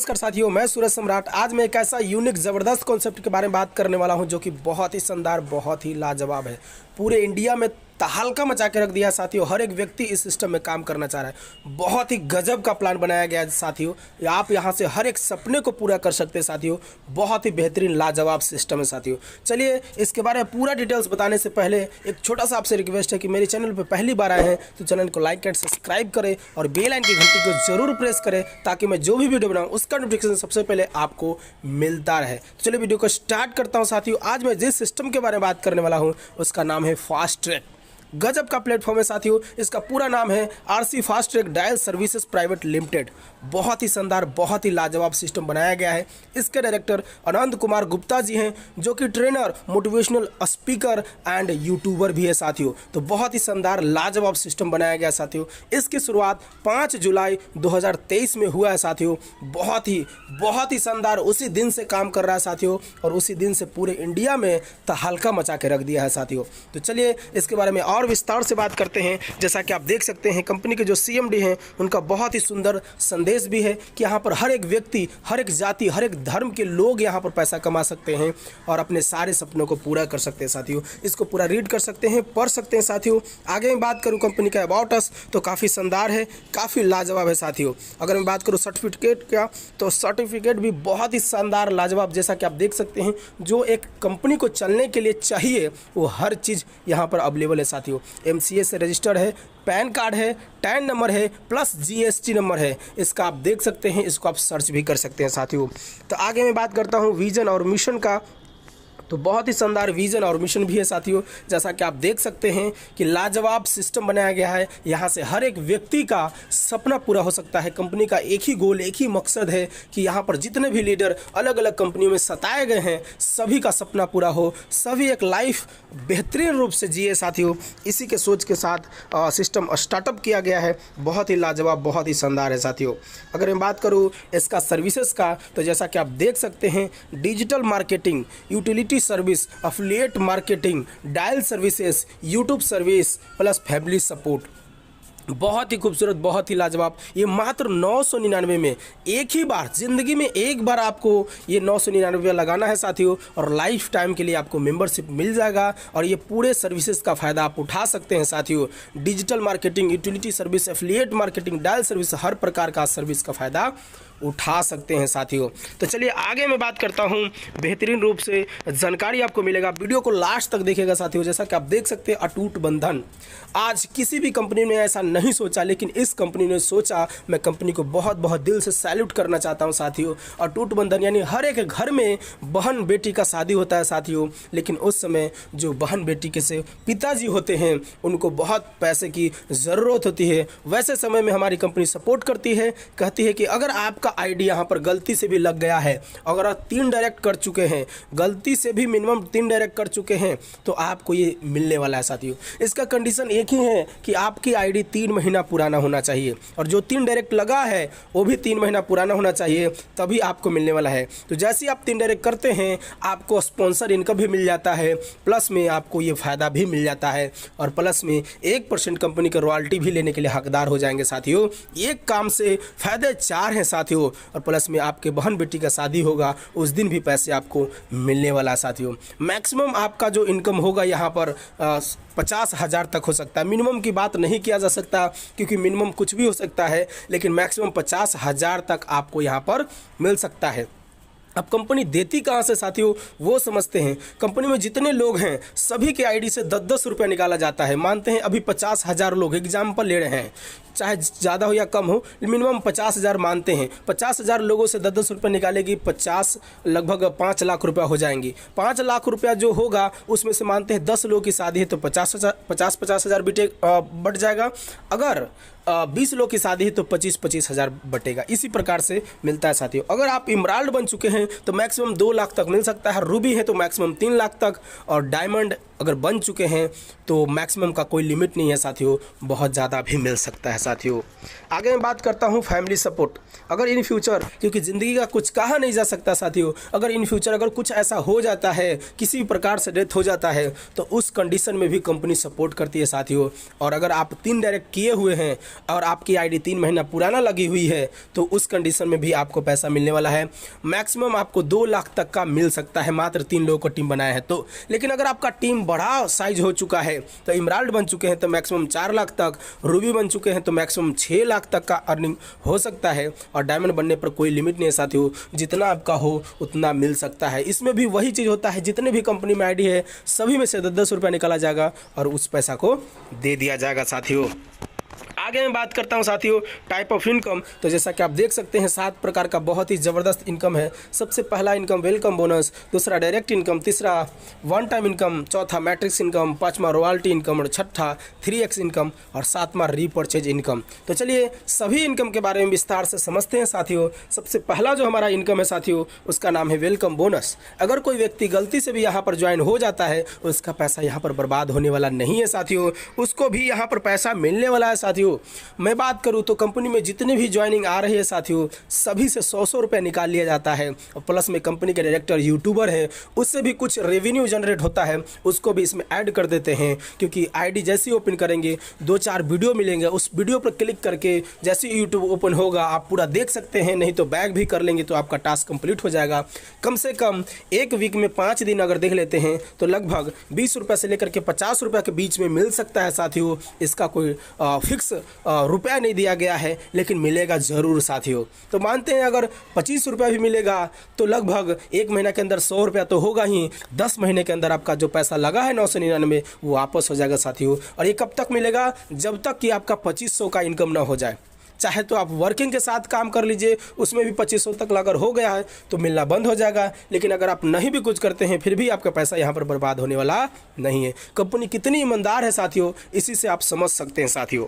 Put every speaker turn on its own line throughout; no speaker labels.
नमस्कार साथियों, मैं सूरज सम्राट। आज मैं एक ऐसा यूनिक ज़बरदस्त कॉन्सेप्ट के बारे में बात करने वाला हूं जो कि बहुत ही शानदार, बहुत ही लाजवाब है। पूरे इंडिया में तहलका मचा के रख दिया साथियों। हर एक व्यक्ति इस सिस्टम में काम करना चाह रहा है। बहुत ही गजब का प्लान बनाया गया है साथियों। आप यहां से हर एक सपने को पूरा कर सकते हैं साथियों। बहुत ही बेहतरीन लाजवाब सिस्टम है साथियों। चलिए इसके बारे में पूरा डिटेल्स बताने से पहले एक छोटा सा आपसे रिक्वेस्ट है कि मेरे चैनल पर पहली बार आए हैं तो चैनल को लाइक एंड सब्सक्राइब करें और बेल आइकन की घंटी को जरूर प्रेस करें ताकि मैं जो भी वीडियो बनाऊं उसका नोटिफिकेशन सबसे पहले आपको मिलता रहे। तो चलिए वीडियो को स्टार्ट करता हूं साथियों। आज मैं जिस सिस्टम के बारे में बात करने वाला हूं उसका नाम है फास्ट ट्रैक। गजब का प्लेटफॉर्म है साथियों। इसका पूरा नाम है RC fast track dial services private limited. बहुत ही शानदार, बहुत ही लाजवाब सिस्टम बनाया गया है। इसके डायरेक्टर आनंद कुमार गुप्ता जी हैं जो कि trainer, motivational speaker and YouTuber भी है साथियों। तो बहुत ही शानदार लाजवाब सिस्टम बनाया गया साथियों। इसकी शुरुआत 5 जुलाई 2023 में हुआ है साथियों। बहुत ही शानदार उसी दिन से काम कर रहा है साथियों और उसी दिन से पूरे इंडिया में तहलका मचा के रख दिया है साथियों। तो चलिए इसके बारे में और विस्तार से बात करते हैं। जैसा कि आप देख सकते हैं कंपनी के जो सीएमडी हैं उनका बहुत ही सुंदर संदेश भी है कि यहाँ पर हर एक व्यक्ति, हर एक जाति, हर एक धर्म के लोग यहाँ पर पैसा कमा सकते हैं और अपने सारे सपनों को पूरा कर सकते हैं साथियों। इसको पूरा रीड कर सकते हैं, पढ़ सकते हैं साथियों। आगे मैं बात करूँ कंपनी का अबाउट अस तो काफ़ी शानदार है, काफ़ी लाजवाब है साथियों। अगर मैं बात करूँ सर्टिफिकेट का तो सर्टिफिकेट भी बहुत ही शानदार लाजवाब, जैसा कि आप देख सकते हैं जो एक कंपनी को चलने के लिए चाहिए वो हर चीज़ यहाँ पर अवेलेबल है साथियों। एमसीए से रजिस्टर्ड है, पैन कार्ड है, टैन नंबर है, प्लस जीएसटी नंबर है। इसका आप देख सकते हैं, इसको आप सर्च भी कर सकते हैं साथियों। तो आगे मैं बात करता हूँ विजन और मिशन का। तो बहुत ही शानदार विजन और मिशन भी है साथियों। जैसा कि आप देख सकते हैं कि लाजवाब सिस्टम बनाया गया है। यहाँ से हर एक व्यक्ति का सपना पूरा हो सकता है। कंपनी का एक ही गोल, एक ही मकसद है कि यहाँ पर जितने भी लीडर अलग अलग कंपनियों में सताए गए हैं सभी का सपना पूरा हो, सभी एक लाइफ बेहतरीन रूप से जिए साथियों। इसी के सोच के साथ सिस्टम स्टार्टअप किया गया है। बहुत ही लाजवाब, बहुत ही शानदार है साथियों। अगर मैं बात करूँ इसका सर्विसेज का तो जैसा कि आप देख सकते हैं digital marketing, utility service, affiliate marketing, dial services, YouTube service plus family support. बहुत ही खूबसूरत, बहुत ही लाजवाब। ये मात्र 999 में, एक ही बार ज़िंदगी में एक बार आपको ये 999 लगाना है साथियों और लाइफ टाइम के लिए आपको मेंबरशिप मिल जाएगा और ये पूरे सर्विसेज का फ़ायदा आप उठा सकते हैं साथियों। Digital marketing, utility service, affiliate marketing, dial service, हर प्रकार का सर्विस का फ़ायदा उठा सकते हैं साथियों। तो चलिए आगे मैं बात करता हूं। बेहतरीन रूप से जानकारी आपको मिलेगा, वीडियो को लास्ट तक देखिएगा साथियों। जैसा कि आप देख सकते हैं अटूट बंधन, आज किसी भी कंपनी ने ऐसा नहीं सोचा लेकिन इस कंपनी ने सोचा। मैं कंपनी को बहुत बहुत दिल से सैल्यूट करना चाहता हूं साथियों। अटूट बंधन यानी हर एक घर में बहन बेटी का शादी होता है साथियों, लेकिन उस समय जो बहन बेटी के से पिताजी होते हैं उनको बहुत पैसे की ज़रूरत होती है। वैसे समय में हमारी कंपनी सपोर्ट करती है, कहती है कि अगर आपका आईडी यहाँ पर गलती से भी लग गया है, अगर आप 3 डायरेक्ट कर चुके हैं, गलती से भी मिनिमम 3 डायरेक्ट कर चुके हैं तो आपको ये मिलने वाला है साथियों। इसका कंडीशन एक ही है कि आपकी आईडी 3 महीना पुराना होना चाहिए और जो 3 डायरेक्ट लगा है वो भी 3 महीना पुराना होना चाहिए, तभी आपको मिलने वाला है। तो जैसे ही आप 3 डायरेक्ट करते हैं आपको स्पॉन्सर इनकम भी मिल जाता है, प्लस में आपको ये फ़ायदा भी मिल जाता है और प्लस में 1% कंपनी का रॉयल्टी भी लेने के लिए हकदार हो जाएंगे साथियों। एक काम से फ़ायदे 4 हैं साथियों और प्लस में आपके बहन बेटी का शादी होगा उस दिन भी पैसे आपको मिलने वाला है साथियों। मैक्सिमम आपका जो इनकम होगा यहाँ पर 50,000 तक हो सकता है। मिनिमम की बात नहीं किया जा सकता क्योंकि मिनिमम कुछ भी हो सकता है, लेकिन मैक्सिमम 50,000 तक आपको यहाँ पर मिल सकता है। अब कंपनी देती कहाँ से साथियों वो समझते हैं। कंपनी में जितने लोग हैं सभी के आईडी से 10-10 रुपये निकाला जाता है। मानते हैं अभी 50,000 लोग एग्जाम्पल ले रहे हैं, चाहे ज़्यादा हो या कम हो, मिनिमम 50,000 मानते हैं। 50,000 लोगों से 10-10 रुपये निकालेगी, 50 लगभग 5 लाख रुपया हो जाएंगी। 5 लाख रुपया जो होगा उसमें से मानते हैं 10 लोगों की शादी है तो 50,000 बट जाएगा। अगर 20 लोग की शादी है तो 25,000 बटेगा। इसी प्रकार से मिलता है साथियों। अगर आप इमराल्ड बन चुके हैं तो मैक्सिमम 2 लाख तक मिल सकता है, रूबी है तो मैक्सिमम 3 लाख तक, और डायमंड अगर बन चुके हैं तो मैक्सिमम का कोई लिमिट नहीं है साथियों, बहुत ज़्यादा भी मिल सकता है साथियों। आगे मैं बात करता हूँ फैमिली सपोर्ट। अगर इन फ्यूचर, क्योंकि ज़िंदगी का कुछ कहा नहीं जा सकता साथियों, अगर इन फ्यूचर अगर कुछ ऐसा हो जाता है, किसी भी प्रकार से डेथ हो जाता है तो उस कंडीशन में भी कंपनी सपोर्ट करती है साथियों। और अगर आप 3 डायरेक्ट किए हुए हैं, और आपकी आईडी 3 महीना पुराना लगी हुई है तो उस कंडीशन में भी आपको पैसा मिलने वाला है। मैक्सिमम आपको 2 लाख तक का मिल सकता है, मात्र 3 लोगों को टीम बनाया है तो। लेकिन अगर आपका टीम बड़ा साइज हो चुका है तो इमराल्ड बन चुके हैं तो मैक्सिमम 4 लाख तक, रूबी बन चुके हैं तो मैक्सिमम 6 लाख तक का अर्निंग हो सकता है। और डायमंड बनने पर कोई लिमिट नहीं है साथियों, जितना आपका हो उतना मिल सकता है। इसमें भी वही चीज़ होता है, जितने भी कंपनी में आईडी है सभी में से 10-10 रुपया निकाला जाएगा और उस पैसा को दे दिया जाएगा साथियों। आगे मैं बात करता हूं साथियों टाइप ऑफ इनकम। तो जैसा कि आप देख सकते हैं 7 प्रकार का बहुत ही ज़बरदस्त इनकम है। सबसे पहला इनकम वेलकम बोनस, दूसरा डायरेक्ट इनकम, तीसरा वन टाइम इनकम, चौथा मैट्रिक्स इनकम, पांचवा रॉयल्टी इनकम और छठा 3x इनकम और सातवां रीपरचेज इनकम। तो चलिए सभी इनकम के बारे में विस्तार से समझते हैं साथियों। सबसे पहला जो हमारा इनकम है साथियों उसका नाम है वेलकम बोनस। अगर कोई व्यक्ति गलती से भी यहाँ पर ज्वाइन हो जाता है उसका पैसा यहाँ पर बर्बाद होने वाला नहीं है साथियों, उसको भी यहाँ पर पैसा मिलने वाला है साथियों। मैं बात करूं तो कंपनी में जितने भी ज्वाइनिंग आ रही है साथियों सभी से 100-100 रुपये निकाल लिया जाता है और प्लस में कंपनी के डायरेक्टर यूट्यूबर है उससे भी कुछ रेवेन्यू जनरेट होता है, उसको भी इसमें ऐड कर देते हैं। क्योंकि आईडी जैसे ही ओपन करेंगे 2-4 वीडियो मिलेंगे, उस वीडियो पर क्लिक करके जैसे ही यूट्यूब ओपन होगा आप पूरा देख सकते हैं, नहीं तो बैक भी कर लेंगे तो आपका टास्क कंप्लीट हो जाएगा। कम से कम एक वीक में 5 दिन अगर देख लेते हैं तो लगभग 20 रुपये से लेकर के 50 रुपये के बीच में मिल सकता है साथियों। इसका कोई फिक्स रुपया नहीं दिया गया है लेकिन मिलेगा ज़रूर साथियों। तो मानते हैं अगर 25 रुपया भी मिलेगा तो लगभग 1 महीना के अंदर 100 रुपया तो होगा ही, 10 महीने के अंदर आपका जो पैसा लगा है 999 वो वापस हो जाएगा साथियों। और ये कब तक मिलेगा? जब तक कि आपका 2500 का इनकम ना हो जाए। चाहे तो आप वर्किंग के साथ काम कर लीजिए, उसमें भी 2500 तक अगर हो गया है तो मिलना बंद हो जाएगा। लेकिन अगर आप नहीं भी कुछ करते हैं फिर भी आपका पैसा यहाँ पर बर्बाद होने वाला नहीं है। कंपनी कितनी ईमानदार है साथियों, इसी से आप समझ सकते हैं साथियों।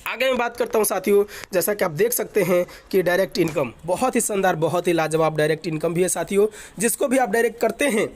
आगे मैं बात करता हूं साथियों, जैसा कि आप देख सकते हैं कि डायरेक्ट इनकम बहुत ही शानदार, बहुत ही लाजवाब डायरेक्ट इनकम भी है साथियों। जिसको भी आप डायरेक्ट करते हैं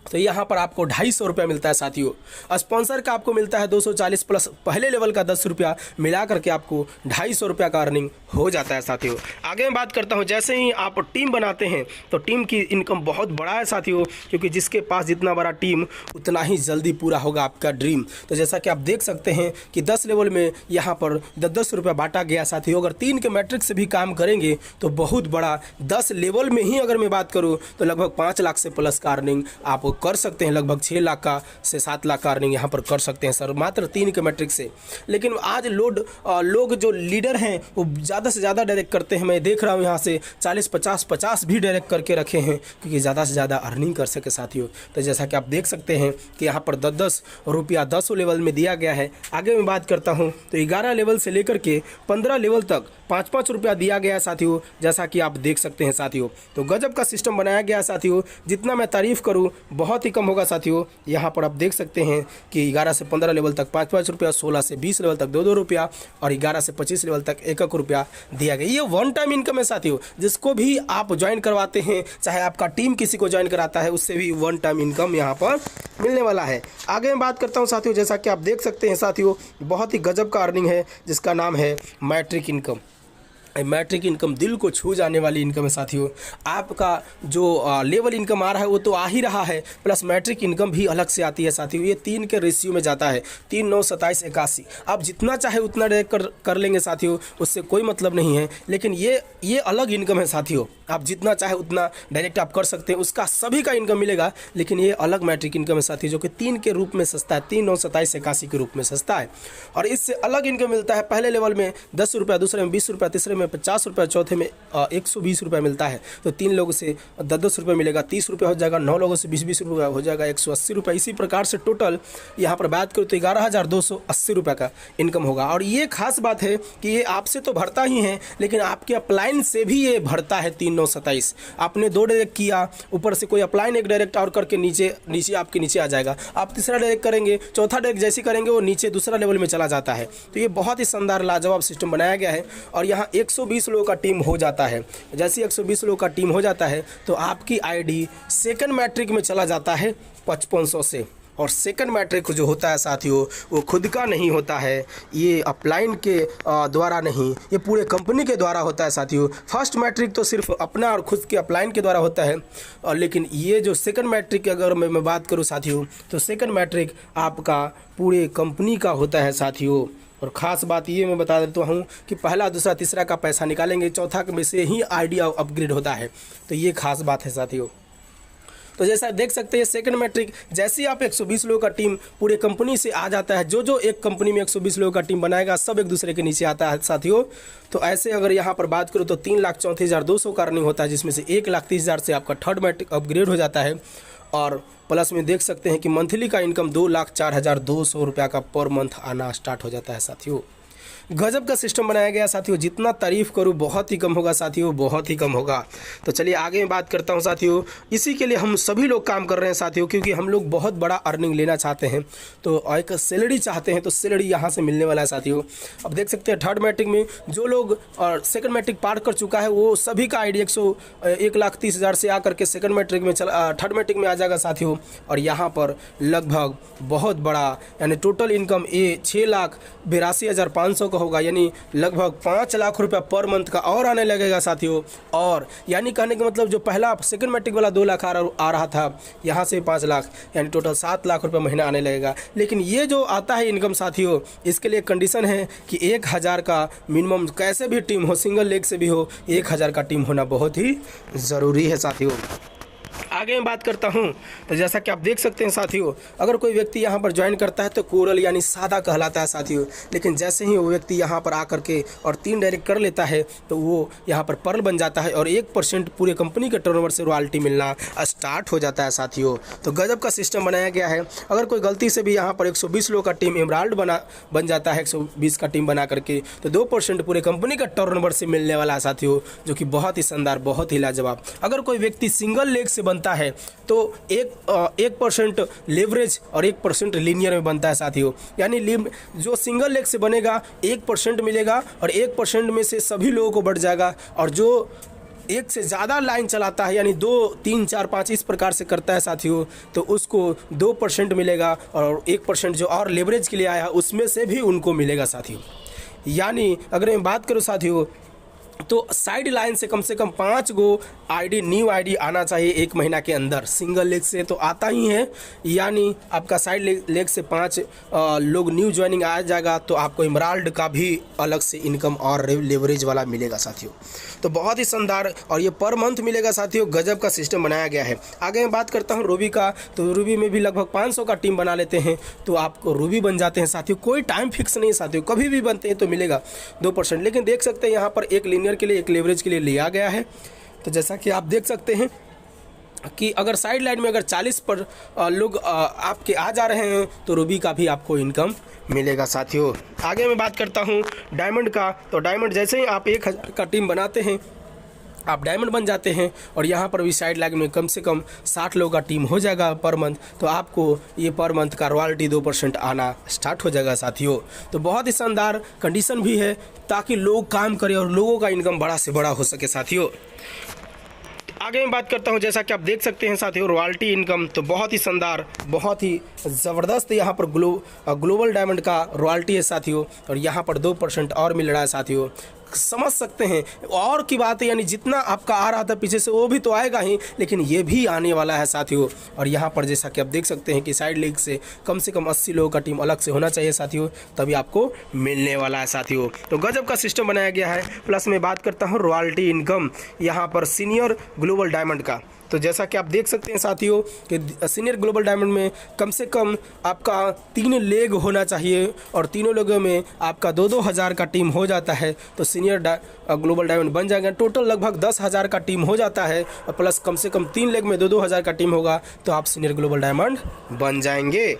तो यहाँ पर आपको 250 रुपया मिलता है साथियों। स्पॉन्सर का आपको मिलता है 240 प्लस पहले लेवल का 10 रुपया मिला करके आपको 250 रुपया का अर्निंग हो जाता है साथियों। आगे मैं बात करता हूँ, जैसे ही आप टीम बनाते हैं तो टीम की इनकम बहुत बड़ा है साथियों, क्योंकि जिसके पास जितना बड़ा टीम उतना ही जल्दी पूरा होगा आपका ड्रीम। तो जैसा कि आप देख सकते हैं कि 10 लेवल में यहाँ पर 10-10 रुपया बांटा गया साथियों। अगर 3 के मैट्रिक से भी काम करेंगे तो बहुत बड़ा 10 लेवल में ही अगर मैं बात करूँ तो लगभग 5 लाख से प्लस का अर्निंग आप कर सकते हैं। लगभग 6 लाख का से 7 लाख का अर्निंग यहाँ पर कर सकते हैं सर, मात्र 3 के मैट्रिक से। लेकिन आज लोग जो लीडर हैं वो ज़्यादा से ज़्यादा डायरेक्ट करते हैं। मैं देख रहा हूँ यहाँ से 40-50 भी डायरेक्ट करके रखे हैं क्योंकि ज़्यादा से ज़्यादा अर्निंग कर सके साथियों। तो जैसा कि आप देख सकते हैं कि यहाँ पर 10-10 रुपया 10 लेवल में दिया गया है। आगे मैं बात करता हूँ तो 11 लेवल से लेकर के 15 लेवल तक 5-5 रुपया दिया गया है साथियों, जैसा कि आप देख सकते हैं साथियों। तो गजब का सिस्टम बनाया गया है साथियों, जितना मैं तारीफ़ करूँ बहुत ही कम होगा साथियों। यहाँ पर आप देख सकते हैं कि 11 से 15 लेवल तक 5-5 रुपया, 16 से 20 लेवल तक 2-2 रुपया और 11 से 25 लेवल तक 1-1 रुपया दिया गया। ये वन टाइम इनकम है साथियों। जिसको भी आप ज्वाइन करवाते हैं, चाहे आपका टीम किसी को ज्वाइन कराता है, उससे भी वन टाइम इनकम यहाँ पर मिलने वाला है। आगे मैं बात करता हूँ साथियों, जैसा कि आप देख सकते हैं साथियों, बहुत ही गजब का अर्निंग है जिसका नाम है मैट्रिक इनकम। मैट्रिक इनकम दिल को छू जाने वाली इनकम है साथियों। आपका जो लेवल इनकम आ रहा है वो तो आ ही रहा है, प्लस मैट्रिक इनकम भी अलग से आती है साथियों। ये 3 के रेशियो में जाता है, 3, 9, 27, 81। आप जितना चाहे उतना डायरेक्ट कर लेंगे साथियों, उससे कोई मतलब नहीं है। लेकिन ये अलग इनकम है साथियों। आप जितना चाहे उतना डायरेक्ट आप कर सकते हैं, उसका सभी का इनकम मिलेगा। लेकिन ये अलग मैट्रिक इनकम है साथियों, जो कि 3 के रूप में सस्ता है, 3, 9, 27, 81 के रूप में सस्ता है। और इससे अलग इनकम मिलता है पहले लेवल में 10 रुपया, दूसरे में 20 रुपया, तीसरे में 50 रुपया, चौथे में 120 रुपया मिलता है। तो 3 लोगों से 10-10 रुपये मिलेगा, 30 रुपया हो जाएगा। 9 लोगों से 20-20 रुपया हो जाएगा, 180 रुपया। इसी प्रकार से टोटल यहाँ पर बात करूँ तो 11,280 रुपये का इनकम होगा। और ये खास बात है कि ये आपसे तो भरता ही है, लेकिन आपके अपलाइन से भी ये भरता है। 3, 9, 27 आपने 2 डायरेक्ट किया, ऊपर से कोई अपलाइन 1 डायरेक्ट और करके नीचे आपके नीचे आ जाएगा। आप तीसरा डायरेक्ट करेंगे, चौथा डायरेक्ट जैसे करेंगे वो नीचे दूसरा लेवल में चला जाता है। तो ये बहुत ही शानदार लाजवाब सिस्टम बनाया गया है। और यहाँ 120 लोगों का टीम हो जाता है। जैसे 120 लोगों का टीम हो जाता है तो आपकी आईडी सेकंड मैट्रिक में चला जाता है 5500 से। और सेकंड मैट्रिक जो होता है साथियों वो खुद का नहीं होता है, ये अपलाइन के द्वारा नहीं, ये पूरे कंपनी के द्वारा होता है साथियों। फर्स्ट मैट्रिक तो सिर्फ अपना और खुद के अपलाइन के द्वारा होता है। और लेकिन ये जो सेकंड मैट्रिक की अगर मैं बात करूँ साथियों, तो सेकंड मैट्रिक आपका पूरे कंपनी का होता है साथियों। और ख़ास बात ये मैं बता देता हूँ कि पहला दूसरा तीसरा का पैसा निकालेंगे, चौथा में से ही आईडी अपग्रेड होता है। तो ये खास बात है साथियों। तो जैसा देख सकते हैं सेकंड मैट्रिक, जैसे ही आप 120 लोगों का टीम पूरे कंपनी से आ जाता है, जो जो एक कंपनी में 120 लोगों का टीम बनाएगा सब एक दूसरे के नीचे आता है साथियों। तो ऐसे अगर यहाँ पर बात करूँ तो 3,34,200 का अर्निंग होता है, जिसमें से 1,30,000 से आपका थर्ड मैट्रिक अपग्रेड हो जाता है। और प्लस में देख सकते हैं कि मंथली का इनकम 2,04,200 रुपया का पर मंथ आना स्टार्ट हो जाता है साथियों। गजब का सिस्टम बनाया गया साथियों, जितना तारीफ़ करूँ बहुत ही कम होगा साथियों, बहुत ही कम होगा। तो चलिए आगे मैं बात करता हूँ साथियों। इसी के लिए हम सभी लोग काम कर रहे हैं साथियों, क्योंकि हम लोग बहुत बड़ा अर्निंग लेना चाहते हैं, तो एक सैलरी चाहते हैं, तो सैलरी यहाँ से मिलने वाला है साथियों। अब देख सकते हैं थर्ड मैट्रिक में जो लोग और सेकंड मैट्रिक पार कर चुका है वो सभी का आईडी 1,30,000 से आकर के सेकंड मैट्रिक में थर्ड मैट्रिक में आ जाएगा साथियों। और यहाँ पर लगभग बहुत बड़ा यानी टोटल इनकम 6,82,500 होगा, यानी लगभग 5 लाख रुपया पर मंथ का और आने लगेगा साथियों। और यानी कहने का मतलब जो पहला सेकंड मैट्रिक वाला 2 लाख आ रहा था, यहाँ से 5 लाख यानी टोटल 7 लाख रुपया महीना आने लगेगा। लेकिन ये जो आता है इनकम साथियों, इसके लिए कंडीशन है कि 1,000 का मिनिमम, कैसे भी टीम हो, सिंगल लेग से भी हो, 1,000 का टीम होना बहुत ही ज़रूरी है साथियों। आगे मैं बात करता हूं, तो जैसा कि आप देख सकते हैं साथियों, अगर कोई व्यक्ति यहां पर ज्वाइन करता है तो कोरल यानी सादा कहलाता है साथियों। लेकिन जैसे ही वो व्यक्ति यहां पर आकर के और 3 डायरेक्ट कर लेता है तो वो यहां पर पर्ल बन जाता है और 1% पूरे कंपनी के टर्नओवर से रॉयल्टी मिलना स्टार्ट हो जाता है साथियों। तो गजब का सिस्टम बनाया गया है। अगर कोई गलती से भी यहाँ पर 120 लोगों का टीम एमराल्ड बन जाता है 120 का टीम बना करके, तो 2% पूरे कंपनी का टर्नओवर से मिलने वाला है साथियों, जो कि बहुत ही शानदार, बहुत ही लाजवाब। अगर कोई व्यक्ति सिंगल लेग से बनता है तो 1% लेवरेज और 1% लीनियर में बनता है साथियों। यानी जो सिंगल लेग से बनेगा 1% मिलेगा और 1% में से सभी लोगों को बढ़ जाएगा। और जो एक से ज़्यादा लाइन चलाता है यानी 2, 3, 4, 5 इस प्रकार से करता है साथियों, तो उसको 2% मिलेगा और 1% जो और लेवरेज के लिए आया उसमें से भी उनको मिलेगा साथियों। यानी अगर मैं बात करूँ साथियों, तो साइड लाइन से कम 5 गो आईडी, न्यू आईडी आना चाहिए 1 महीना के अंदर। सिंगल लेग से तो आता ही है, यानी आपका साइड लेग से 5 लोग न्यू ज्वाइनिंग आ जाएगा तो आपको एमराल्ड का भी अलग से इनकम और लेवरेज वाला मिलेगा साथियों। तो बहुत ही शानदार, और ये पर मंथ मिलेगा साथियों। गजब का सिस्टम बनाया गया है। आगे मैं बात करता हूँ रूबी का, तो रूबी में भी लगभग 500 का टीम बना लेते हैं तो आपको रूबी बन जाते हैं साथियों। कोई टाइम फिक्स नहीं है साथियों, कभी भी बनते हैं तो मिलेगा 2%। लेकिन देख सकते हैं यहाँ पर एक लीनियर के लिए, एक लेवरेज के लिए लिया गया है। तो जैसा कि आप देख सकते हैं कि अगर साइड लाइन में अगर 40 पर लोग आपके आ जा रहे हैं तो रूबी का भी आपको इनकम मिलेगा साथियों। आगे मैं बात करता हूं डायमंड का, तो डायमंड जैसे ही आप 1,000 का टीम बनाते हैं आप डायमंड बन जाते हैं और यहाँ पर भी साइड लाइन में कम से कम 60 लोगों का टीम हो जाएगा पर मंथ, तो आपको ये पर मंथ का रॉयल्टी 2% आना स्टार्ट हो जाएगा साथियों। तो बहुत ही शानदार कंडीशन भी है ताकि लोग काम करें और लोगों का इनकम बड़ा से बड़ा हो सके साथियों। आगे मैं बात करता हूं, जैसा कि आप देख सकते हैं साथियों, रॉयल्टी इनकम तो बहुत ही शानदार, बहुत ही ज़बरदस्त यहाँ पर ग्लोबल डायमंड का रॉयल्टी है साथियों। और यहाँ पर 2% और मिल रहा है साथियों, समझ सकते हैं। और की बात है, यानी जितना आपका आ रहा था पीछे से वो भी तो आएगा ही, लेकिन ये भी आने वाला है साथियों। और यहाँ पर जैसा कि आप देख सकते हैं कि साइड लीग से कम 80 लोगों का टीम अलग से होना चाहिए साथियों, तभी आपको मिलने वाला है साथियों। तो गजब का सिस्टम बनाया गया है। प्लस मैं बात करता हूँ रॉयल्टी इनकम यहाँ पर सीनियर ग्लोबल डायमंड का, तो जैसा कि आप देख सकते हैं साथियों कि सीनियर ग्लोबल डायमंड में कम से कम आपका 3 लेग होना चाहिए और तीनों लोगों में आपका 2-2 हज़ार का टीम हो जाता है तो सीनियर ग्लोबल डायमंड बन जाएगा। टोटल लगभग 10,000 का टीम हो जाता है और प्लस कम से कम 3 लेग में 2-2 हज़ार का टीम होगा तो आप सीनियर ग्लोबल डायमंड बन जाएंगे।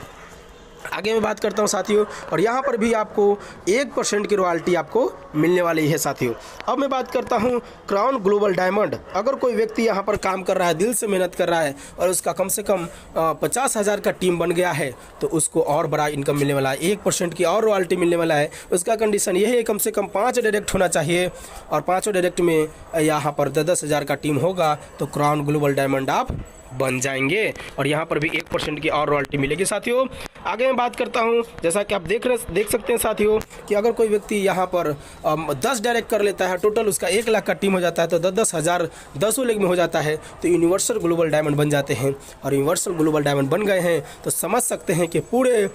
आगे मैं बात करता हूं साथियों, और यहाँ पर भी आपको 1% की रॉयल्टी आपको मिलने वाली है साथियों। अब मैं बात करता हूं क्राउन ग्लोबल डायमंड। अगर कोई व्यक्ति यहाँ पर काम कर रहा है, दिल से मेहनत कर रहा है और उसका कम से कम 50,000 का टीम बन गया है तो उसको और बड़ा इनकम मिलने वाला है, 1% की और रॉयल्टी मिलने वाला है। उसका कंडीशन यही है कम से कम 5 डायरेक्ट होना चाहिए और 5 डायरेक्ट में यहाँ पर 10,000 का टीम होगा तो क्राउन ग्लोबल डायमंड आप बन जाएंगे और यहाँ पर भी 1% की और रॉयल्टी मिलेगी साथियों। आगे मैं बात करता हूँ, जैसा कि आप देख सकते हैं साथियों कि अगर कोई व्यक्ति यहाँ पर 10 डायरेक्ट कर लेता है, टोटल उसका 1 लाख का टीम हो जाता है तो 10 हज़ार 10 लेग में हो जाता है तो यूनिवर्सल ग्लोबल डायमंड बन जाते हैं। और यूनिवर्सल ग्लोबल डायमंड बन गए हैं तो समझ सकते हैं कि पूरे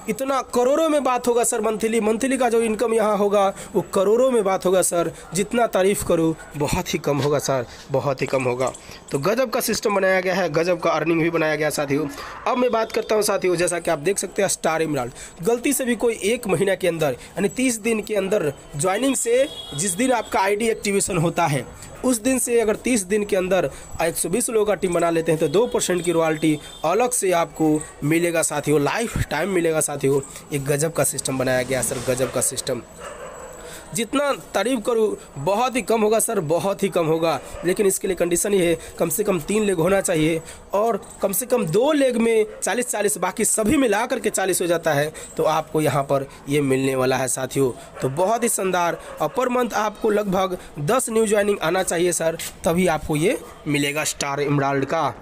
इतना करोड़ों में बात होगा सर। मंथली का जो इनकम यहाँ होगा वो करोड़ों में बात होगा सर। जितना तारीफ़ करूँ बहुत ही कम होगा सर, बहुत ही कम होगा। तो गजब का सिस्टम बनाया गया है, गजब का अर्निंग भी बनाया गया साथियों। अब मैं बात करता हूँ साथियों, जैसा कि आप देख सकते हैं स्टार इमराल्ड, गलती से भी कोई 1 महीना के अंदर यानी 30 दिन के अंदर ज्वाइनिंग से जिस दिन आपका आईडी एक्टिवेशन होता है उस दिन से अगर 30 दिन के अंदर 120 लोगों का टीम बना लेते हैं तो 2% की रॉयल्टी अलग से आपको मिलेगा साथियों, लाइफ टाइम मिलेगा साथियों। एक गजब का सिस्टम बनाया गया सर, गजब का सिस्टम। जितना तारीफ़ करूँ बहुत ही कम होगा सर, बहुत ही कम होगा। लेकिन इसके लिए कंडीशन ये है कम से कम 3 लेग होना चाहिए और कम से कम 2 लेग में 40-40 बाकी सभी मिला करके 40 हो जाता है तो आपको यहाँ पर ये मिलने वाला है साथियों। तो बहुत ही शानदार। और पर मंथ आपको लगभग 10 न्यू ज्वाइनिंग आना चाहिए सर, तभी आपको ये मिलेगा स्टार इमराल्ड का।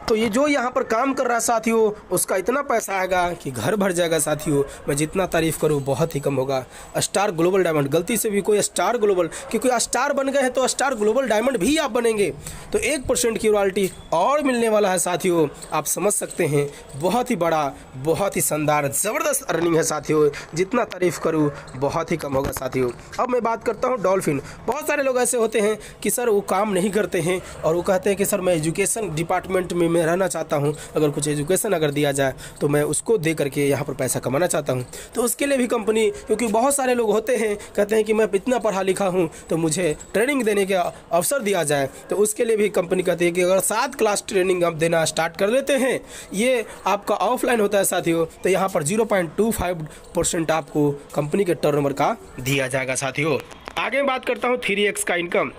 तो ये जो यहाँ पर काम कर रहा है साथियों उसका इतना पैसा आएगा कि घर भर जाएगा साथियों। मैं जितना तारीफ़ करूँ बहुत ही कम होगा। स्टार ग्लोबल डायमंड, गलती से भी कोई स्टार ग्लोबल, क्योंकि स्टार बन गए हैं तो स्टार ग्लोबल डायमंड भी आप बनेंगे तो 1% की रॉयल्टी और मिलने वाला है साथियों। आप समझ सकते हैं बहुत ही बड़ा, बहुत ही शानदार, ज़बरदस्त अर्निंग है साथियों। जितना तारीफ़ करूँ बहुत ही कम होगा साथियों। अब मैं बात करता हूँ डॉल्फिन। बहुत सारे लोग ऐसे होते हैं कि सर वो काम नहीं करते हैं और वो कहते हैं कि सर मैं एजुकेशन डिपार्टमेंट में मैं रहना चाहता हूं, अगर कुछ एजुकेशन अगर दिया जाए तो मैं उसको दे करके यहाँ पर पैसा कमाना चाहता हूं। तो उसके लिए भी कंपनी, क्योंकि बहुत सारे लोग होते हैं कहते हैं कि मैं इतना पढ़ा लिखा हूं तो मुझे ट्रेनिंग देने का अवसर दिया जाए, तो उसके लिए भी कंपनी कहती है कि अगर 7 क्लास ट्रेनिंग आप देना स्टार्ट कर लेते हैं, ये आपका ऑफलाइन होता है साथियों, तो यहाँ पर 0.25% आपको कंपनी के टर्नओवर का दिया जाएगा साथियों। आगे मैं बात करता हूँ 3x का इनकम।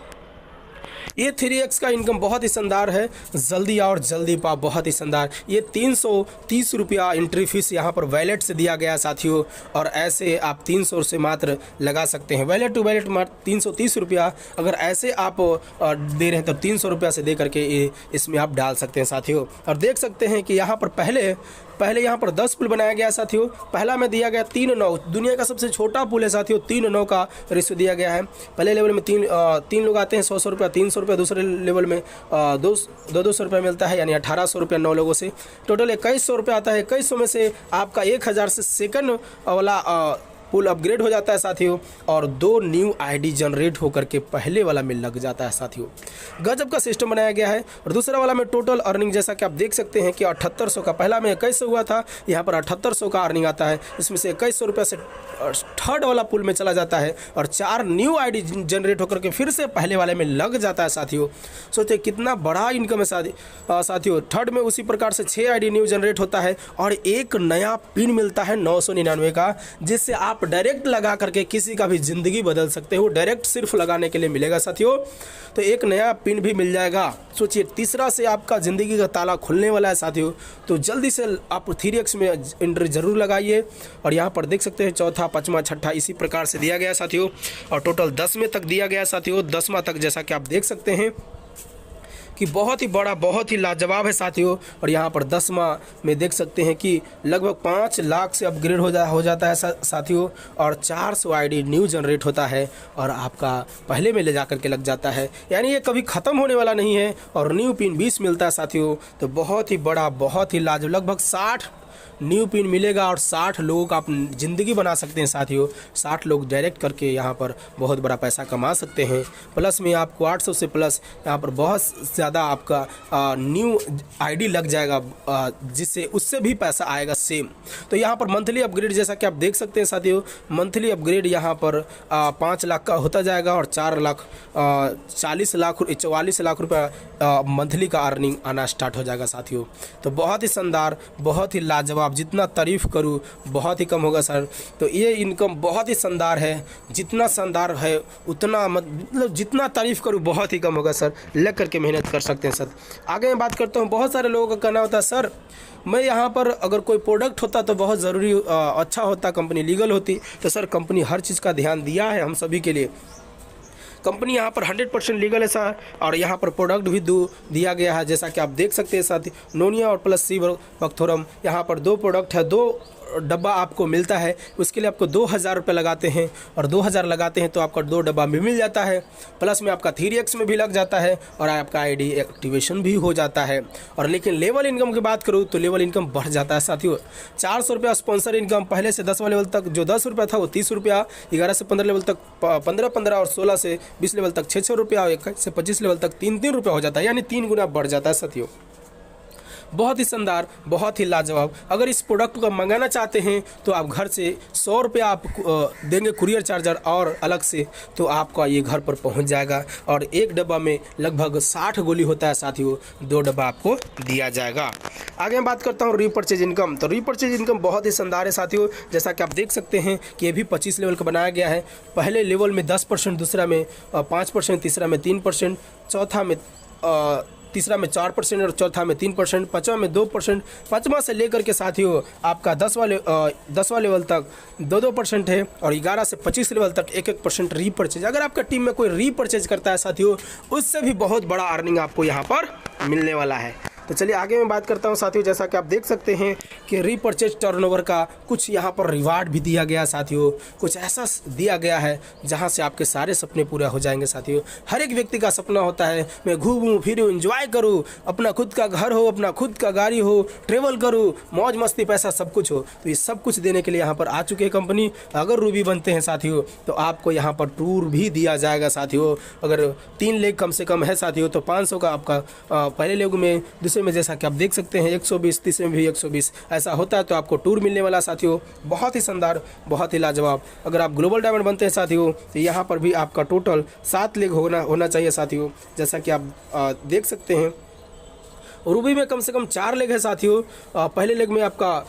ये 3x का इनकम बहुत ही शानदार है, जल्दी और जल्दी पा, बहुत ही शानदार। ये 330 रुपया एंट्री फीस यहाँ पर वैलेट से दिया गया साथियों, और ऐसे आप 300 से मात्र लगा सकते हैं। वैलेट टू वैलेट मात्र 330 रुपया, अगर ऐसे आप दे रहे हैं तो 300 रुपया से दे करके इसमें आप डाल सकते हैं साथियों। और देख सकते हैं कि यहाँ पर पहले यहाँ पर 10 पुल बनाया गया साथियों। पहला में दिया गया 3-9, दुनिया का सबसे छोटा पुल है साथियों, 3-9 का रेशियो दिया गया है। पहले लेवल में 3 लोग आते हैं, 100 रुपया 300 रुपया। दूसरे लेवल में 200 रुपया मिलता है, यानी 1800 रुपया 9 लोगों से। टोटल 2100 रुपया आता है। 2100 में से आपका 1000 से सेकंड वाला पुल अपग्रेड हो जाता है साथियों, और 2 न्यू आईडी जनरेट होकर के पहले वाला में लग जाता है साथियों। गजब का सिस्टम बनाया गया है। और दूसरा वाला में टोटल अर्निंग जैसा कि आप देख सकते हैं कि 7800 का, पहला में 2100 हुआ था, यहाँ पर 7800 का अर्निंग आता है। इसमें से 2100 रुपये से थर्ड वाला पुल में चला जाता है और 4 न्यू आईडी जनरेट होकर के फिर से पहले वाले में लग जाता है साथियों। सोचिए कितना बड़ा इनकम है साथियों। थर्ड में उसी प्रकार से 6 आईडी न्यू जनरेट होता है और एक नया पिन मिलता है 999 का, जिससे आप डायरेक्ट लगा करके किसी का भी ज़िंदगी बदल सकते हो। डायरेक्ट सिर्फ लगाने के लिए मिलेगा साथियों, तो एक नया पिन भी मिल जाएगा। सोचिए तीसरा से आपका ज़िंदगी का ताला खुलने वाला है साथियों। तो जल्दी से आप 3x में एंट्री ज़रूर लगाइए। और यहाँ पर देख सकते हैं चौथा, पाँचवा, छठा इसी प्रकार से दिया गया साथियों, और टोटल 10वें तक दिया गया साथियों। 10वां तक जैसा कि आप देख सकते हैं कि बहुत ही बड़ा, बहुत ही लाजवाब है साथियों। और यहाँ पर 10वां में देख सकते हैं कि लगभग 5 लाख से अपग्रेड हो जाता है साथियों, और 400 आईडी न्यू जनरेट होता है और आपका पहले में ले जा करके लग जाता है। यानी ये कभी ख़त्म होने वाला नहीं है। और न्यू पिन 20 मिलता है साथियों। तो बहुत ही बड़ा, बहुत ही लाजवाब, लगभग 60 न्यू पिन मिलेगा और 60 लोगों का आप ज़िंदगी बना सकते हैं साथियों। 60 लोग डायरेक्ट करके यहाँ पर बहुत बड़ा पैसा कमा सकते हैं। प्लस में आपको 800 से प्लस यहाँ पर बहुत ज़्यादा आपका न्यू आईडी लग जाएगा, जिससे उससे भी पैसा आएगा सेम। तो यहाँ पर मंथली अपग्रेड जैसा कि आप देख सकते हैं साथियों, मंथली अपग्रेड यहाँ पर 5 लाख का होता जाएगा और 44 लाख रुपया मंथली का अर्निंग आना स्टार्ट हो जाएगा साथियों। तो बहुत ही शानदार, बहुत ही लाजवाब, जितना तारीफ़ करूँ बहुत ही कम होगा सर। तो ये इनकम बहुत ही शानदार है, जितना शानदार है उतना मतलब जितना तारीफ़ करूँ बहुत ही कम होगा सर। लग करके मेहनत कर सकते हैं सर। आगे मैं बात करता हूँ, बहुत सारे लोगों का कहना होता है सर मैं यहाँ पर अगर कोई प्रोडक्ट होता तो बहुत ज़रूरी अच्छा होता, कंपनी लीगल होती। तो सर कंपनी हर चीज़ का ध्यान दिया है हम सभी के लिए। कंपनी यहाँ पर 100% लीगल है सर, और यहाँ पर प्रोडक्ट भी दिया गया है जैसा कि आप देख सकते हैं साथ। नोनिया और प्लस सी वक्थोरम, यहाँ पर 2 प्रोडक्ट है, 2 डब्बा आपको मिलता है उसके लिए आपको 2000 रुपये लगाते हैं, और 2000 लगाते हैं तो आपका 2 डब्बा भी मिल जाता है, प्लस में आपका 3x में भी लग जाता है और आपका आईडी एक्टिवेशन भी हो जाता है। और लेकिन लेवल इनकम की बात करूँ तो लेवल इनकम बढ़ जाता है साथियों। 400 रुपया स्पॉन्सर इनकम, पहले से 10वां लेवल तक जो 10 रुपया था वो 30 रुपया, 11 से 15 लेवल तक 15 और 16 से 20 लेवल तक 6 रुपया, 21 से 25 लेवल तक 3 रुपया हो जाता है, यानी 3 गुना बढ़ जाता है साथियों। बहुत ही शानदार, बहुत ही लाजवाब। अगर इस प्रोडक्ट को मंगाना चाहते हैं तो आप घर से 100 रुपया आप देंगे कुरियर चार्जर और अलग से, तो आपका ये घर पर पहुंच जाएगा। और एक डब्बा में लगभग 60 गोली होता है साथियों, 2 डब्बा आपको दिया जाएगा। आगे मैं बात करता हूँ रीपरचेज इनकम। तो रीपरचेज इनकम बहुत ही शानदार है साथियों। जैसा कि आप देख सकते हैं कि ये भी 25 लेवल का बनाया गया है। पहले लेवल में 10%, दूसरा में 5%, तीसरा में 3%, तीसरा में 4% और चौथा में 3%, पाँचवा में 2%। पाँचवा से लेकर के साथियों आपका 10वां लेवल तक 2% है, और 11 से 25 लेवल तक 1% रीपरचेज। अगर आपका टीम में कोई रीपरचेज करता है साथियों, उससे भी बहुत बड़ा अर्निंग आपको यहाँ पर मिलने वाला है। तो चलिए आगे मैं बात करता हूं साथियों। जैसा कि आप देख सकते हैं कि रीपरचेज टर्नओवर का कुछ यहाँ पर रिवार्ड भी दिया गया साथियों, कुछ ऐसा दिया गया है जहां से आपके सारे सपने पूरे हो जाएंगे साथियों। हर एक व्यक्ति का सपना होता है मैं घूमूं फिरूं, एंजॉय करूं, अपना खुद का घर हो, अपना खुद का गाड़ी हो, ट्रेवल करूं, मौज मस्ती, पैसा सब कुछ हो। तो ये सब कुछ देने के लिए यहाँ पर आ चुके हैं कंपनी। अगर रूबी बनते हैं साथियों तो आपको यहाँ पर टूर भी दिया जाएगा साथियों। अगर 3 लेग कम से कम है साथियों तो 500 का आपका पहले लेग में, दूसरे में जैसा कि आप देख सकते हैं 120, तीसरे में भी 120 ऐसा होता है, तो आपको टूर मिलने वाला साथियों। बहुत ही शानदार, बहुत ही लाजवाब। अगर आप ग्लोबल डायमंड बनते हैं साथियों तो यहाँ पर भी आपका टोटल 7 लेग होना चाहिए साथियों। जैसा कि आप देख सकते हैं रूबी में कम से कम 4 लेग है साथियों। पहले लेग में आपका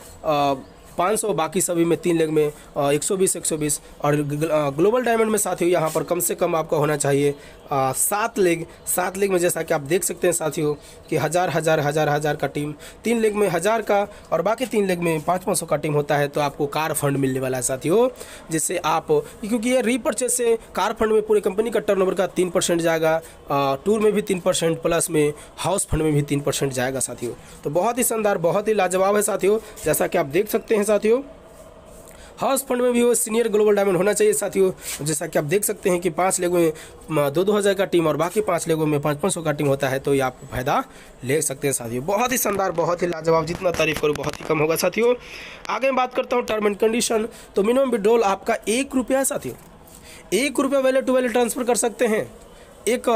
500, बाकी सभी में 3 लेग में 120। और ग्लोबल डायमंड में साथियों यहाँ पर कम से कम आपका होना चाहिए 7 लेग। 7 लेग में जैसा कि आप देख सकते हैं साथियों कि हजार का टीम, 3 लेग में 1000 का और बाकी 3 लेग में 500 का टीम होता है, तो आपको कार फंड मिलने वाला है साथियों। जिससे आप, क्योंकि ये रीपरचेज से कार फंड में पूरी कंपनी का टर्नओवर का 3% जाएगा, टूर में भी 3%, प्लस में हाउस फंड में भी 3% जाएगा साथियों। तो बहुत ही शानदार, बहुत ही लाजवाब है साथियों। जैसा कि आप देख सकते हैं साथियों हाउस फंड में भी वो सीनियर ग्लोबल डायमंड होना चाहिए साथियों। जैसा कि आप देख सकते हैं कि 5 लेगों में 2-2 का टीम और बाकी 5 लेगों में 500 का टीम होता है, तो ये आप फायदा ले सकते हैं साथियों। बहुत ही शानदार, बहुत ही लाजवाब, जितना तारीफ करूँ बहुत ही कम होगा साथियों। आगे मैं बात करता हूँ टर्म एंड कंडीशन। तो मिनिमम विड्रॉल आपका 1 रुपया है साथियों। 1 रुपया वैलेट टू वैलेट ट्रांसफर कर सकते हैं। एक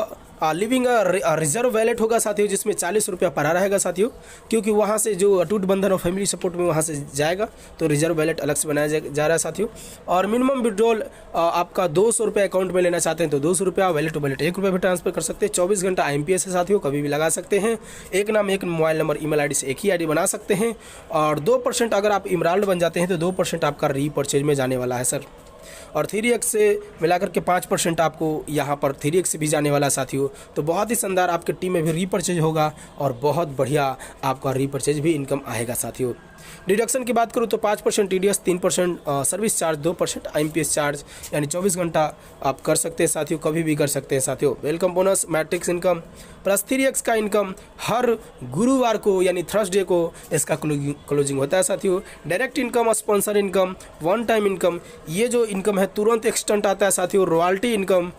लिविंग रिजर्व वैलेट होगा साथियों, जिसमें 40 रुपया पड़ा रहेगा साथियों, क्योंकि वहाँ से जो अटूट बंधन और फैमिली सपोर्ट में वहाँ से जाएगा, तो रिजर्व वैलेट अलग से बनाया जा रहा है साथियों। और मिनिमम विड्रॉल आपका 200 रुपये अकाउंट में लेना चाहते हैं तो 200 रुपया, वैलेट टू वैलेट 1 रुपया भी ट्रांसफर कर सकते हैं। 24 घंटा IMPS है साथियों, कभी भी लगा सकते हैं। एक नाम, एक मोबाइल नंबर, ईमेल ID से एक ही ID बना सकते हैं। और 2% अगर आप इमराल्ड बन जाते हैं तो 2% आपका रीपरचेज में जाने वाला है सर। और 3x से मिलाकर के 5% आपको यहाँ पर 3x से भी जाने वाला साथियों। तो बहुत ही शानदार, आपके टीम में भी रीपरचेज होगा और बहुत बढ़िया आपका रीपरचेज भी इनकम आएगा साथियों। डिडक्शन की बात करूँ तो 5% TDS, 3% service charge, 2% IMPS charge, यानी 24 घंटा आप कर सकते हैं साथियों, कभी भी कर सकते हैं साथियों। Welcome bonus, matrix income plus 3x का इनकम हर गुरुवार को यानी थर्सडे को इसका क्लोजिंग होता है साथियों। Direct income, sponsor income, one time income, ये जो इनकम है तुरंत एक्सटेंट आता है साथियों। रॉयल्टी इनकम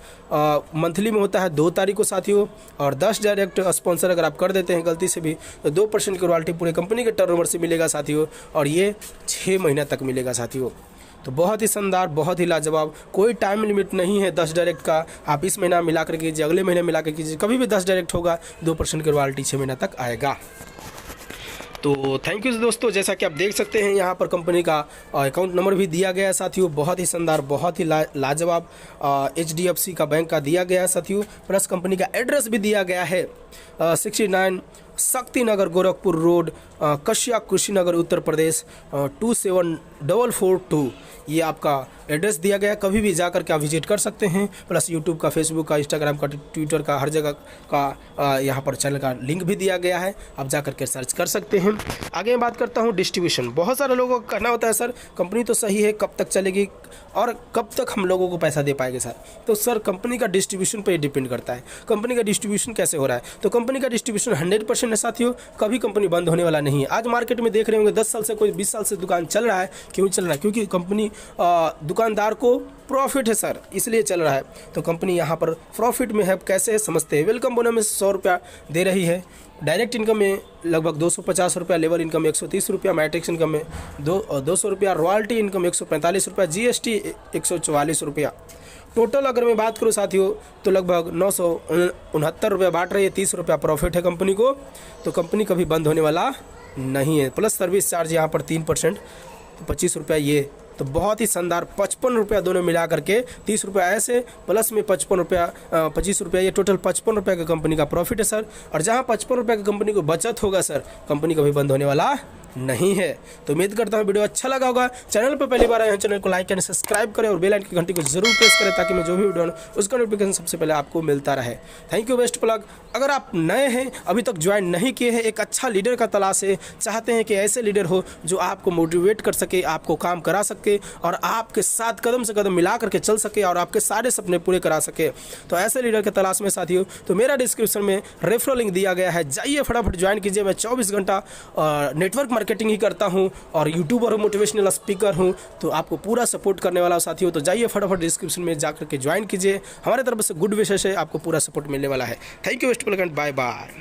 मंथली में होता है 2 तारीख को साथियों। और 10 डायरेक्ट स्पॉन्सर अगर आप कर देते हैं गलती से भी तो 2% की रॉयल्टी पूरे कंपनी के टर्नओवर से मिलेगा साथियों, और ये 6 महीना तक मिलेगा साथियों। तो बहुत ही शानदार, बहुत ही लाजवाब, कोई टाइम लिमिट नहीं है 10 डायरेक्ट का। आप इस महीना मिला कर कीजिए, अगले महीने मिला कर कीजिए, कभी भी 10 डायरेक्ट होगा 2% की रॉयल्टी 6 महीना तक आएगा। तो थैंक यू दोस्तों। जैसा कि आप देख सकते हैं यहाँ पर कंपनी का अकाउंट नंबर भी दिया गया है साथियों। बहुत ही शानदार, बहुत ही लाजवाब HDFC का बैंक का दिया गया है साथियों। प्लस कंपनी का एड्रेस भी दिया गया है 69 शक्ति नगर गोरखपुर रोड, कश्या कुशीनगर उत्तर प्रदेश 27442। ये आपका एड्रेस दिया गया है, कभी भी जाकर के आप विजिट कर सकते हैं। प्लस यूट्यूब का, फेसबुक का, इंस्टाग्राम का, ट्विटर का, हर जगह का यहाँ पर चैनल का लिंक भी दिया गया है, आप जाकर के सर्च कर सकते हैं। आगे मैं बात करता हूँ डिस्ट्रीब्यूशन। बहुत सारे लोगों का कहना होता है सर कंपनी तो सही है, कब तक चलेगी और कब तक हम लोगों को पैसा दे पाएंगे सर। तो सर कंपनी का डिस्ट्रीब्यूशन पर डिपेंड करता है। कंपनी का डिस्ट्रीब्यूशन कैसे हो रहा है, तो कंपनी का डिस्ट्रीब्यूशन 100% है साथियों, कभी कंपनी बंद होने वाला नहीं है। आज मार्केट में देख रहे होंगे 10 साल से कोई 20 साल से दुकान चल रहा है। क्यों चल रहा है? क्योंकि कंपनी दुकानदार को प्रॉफिट है सर, इसलिए चल रहा है। तो कंपनी यहाँ पर प्रॉफिट में है, कैसे समझते हैं। वेलकम बोनस में 100 रुपया दे रही है, डायरेक्ट इनकम में लगभग 250 रुपया, लेबर इनकम 130 रुपया, मैट्रिक्स इनकम में 200 रुपया, रॉयल्टी इनकम 145 रुपया, जीएसटी 144 रुपया। टोटल अगर मैं बात करूँ साथियों तो लगभग 969 रुपया बांट रही है, 30 रुपया प्रॉफिट है कंपनी को। तो कंपनी कभी बंद होने वाला नहीं है। प्लस सर्विस चार्ज यहाँ पर 3%, तो 25 रुपया ये, तो बहुत ही शानदार 55 रुपया दोनों मिला करके 30 रुपया ऐसे, प्लस में 25 रुपया, ये टोटल 55 रुपया का कंपनी का प्रॉफिट है सर। और जहाँ 55 रुपया का कंपनी को बचत होगा सर, कंपनी कभी बंद होने वाला नहीं है। तो उम्मीद करता हूँ वीडियो अच्छा लगा होगा। चैनल पर पहली बार आए हैं, चैनल को लाइक करें, सब्सक्राइब करें और बेल आइकन की घंटी को जरूर प्रेस करें, ताकि मैं जो भी वीडियो उसका नोटिफिकेशन सबसे पहले आपको मिलता रहे। Thank you, best plug. अगर आप नए हैं, अभी तक ज्वाइन नहीं किए हैं, एक अच्छा लीडर का तलाश है, चाहते हैं कि ऐसे लीडर हो जो आपको मोटिवेट कर सके, आपको काम करा सके और आपके साथ कदम से कदम मिला करके चल सके और आपके सारे सपने पूरे करा सके, तो ऐसे लीडर के तलाश में साथियों तो मेरा डिस्क्रिप्शन में रेफरल लिंक दिया गया है, जाइए फटाफट ज्वाइन कीजिए। मैं 24 घंटा नेटवर्क मार्केटिंग ही करता हूं और यूट्यूबर हूं, मोटिवेशनल स्पीकर हूं, तो आपको पूरा सपोर्ट करने वाला साथियों। तो जाइए फटाफट डिस्क्रिप्शन में जाकर के ज्वाइन कीजिए, हमारे तरफ से गुड विशेष है, आपको पूरा सपोर्ट मिलने वाला है। Thank you, best welcome, bye bye.